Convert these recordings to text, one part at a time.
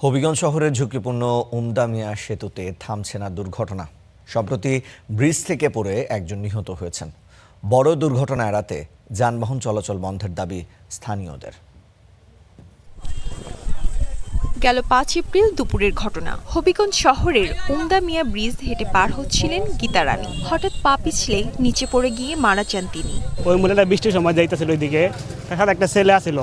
হবিগঞ্জ শহরের ঝুঁকিপূর্ণ উমদা মিয়া সেতুতে থামছে না দুর্ঘটনা। সম্প্রতি ব্রিজ থেকে পড়ে একজন নিহত হয়েছেন। বড় দুর্ঘটনা এড়াতে যানবাহন চলাচল বন্ধের দাবি স্থানীয়দের। গেল ৫ এপ্রিল দুপুরের ঘটনা। হবিগঞ্জ শহরের উমদা মিয়া ব্রিজ হেঁটে পার হচ্ছিলেন গীতা রানী। হঠাৎ পা পিছলে নিচে পড়ে গিয়ে মারা যান তিনি। ওই মহিলাটা বৃষ্টির সময় যাইতেছিল ওইদিকে, তার সাথে একটা ছেলে আসছিল,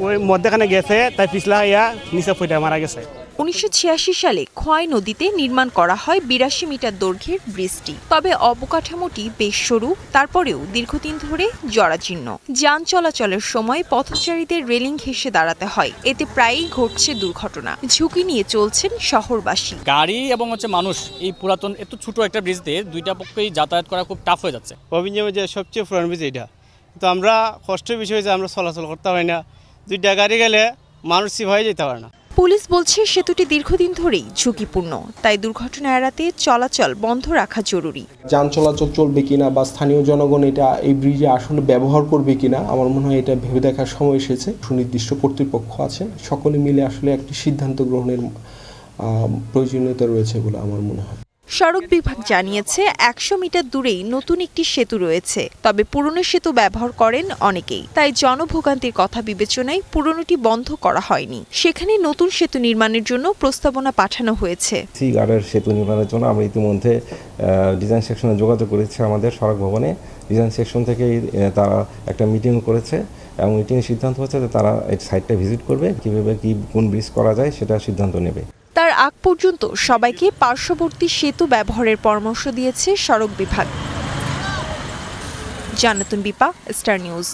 ওই মধ্যখানে গেছে, তাই পিছলা হইয়া নিচে ফুটে মারা গেছে। ১৯৮৬ সালে খোয়াই নদীতে নির্মাণ করা হয় ৮২ মিটার দৈর্ঘ্যের ব্রিজটি। তবে অবকাঠামোটি বেশ সরু, তারপরেও দীর্ঘদিন ধরে জরাজীর্ণ। যান চলাচলের সময় পথচারীদের রেলিং ঘেঁষে দাঁড়াতে হয়। এতে প্রায়ই ঘটছে দুর্ঘটনা। ঝুঁকি নিয়ে চলছেন শহরবাসী। গাড়ি এবং মানুষ এই পুরাতন এত ছোট একটা ব্রিজ দিয়ে দুইটা পক্ষেই যাতায়াত করা খুব টাফ হয়ে যাচ্ছে। হবিগঞ্জে যে সবচেয়ে পুরান ব্রিজ এটা, তো আমরা কষ্টের বিষয় যে আমরা চলাচল করতে পারি না। দুইটা গাড়ি গেলে মানুষ হয়ে যেতে পারে না। পুলিশ বলছে সেতুটি দীর্ঘদিন ধরেই ঝুঁকিপূর্ণ, তাই দুর্ঘটনা এড়াতে চলাচল বন্ধ রাখা জরুরি। যান চলাচল চলবে কিনা বা স্থানীয় জনগণ এটা এই ব্রিজে আসলে ব্যবহার করবে কিনা, আমার মনে হয় এটা ভেবে দেখার সময় এসেছে। সুনির্দিষ্ট কর্তৃপক্ষ আছেন, সকলে মিলে আসলে একটি সিদ্ধান্ত গ্রহণের প্রয়োজনীয়তা রয়েছে বলে আমার মনে হয়। সড়ক বিভাগ জানিয়েছে ১০০ মিটার দূরেই নতুন একটি সেতু রয়েছে, তবে পুরনো সেতু ব্যবহার করেন অনেকেই। তাই জনভোগান্তির কথা বিবেচনায় পুরনোটি বন্ধ করা হয়নি। সেখানে নতুন সেতু নির্মাণের জন্য প্রস্তাবনা পাঠানো হয়েছে। সি গার্ডের সেতু নির্মাণের জন্য আমরা ইতিমধ্যে ডিজাইন সেকশনে যোগাযোগ করেছি। আমাদের সড়ক ভবনে ডিজাইন সেকশন থেকেই তারা একটা মিটিং করেছে এবং মিটিংয়ে সিদ্ধান্ত হচ্ছে যে তারা এই সাইটটা ভিজিট করবে, কীভাবে কোন ব্রিজ করা যায় সেটা সিদ্ধান্ত নেবে। তার আগ পর্যন্ত সবাইকে পার্শ্ববর্তী সেতু ব্যবহারের পরামর্শ দিয়েছে সড়ক বিভাগ। Jannatun Bipa, star news.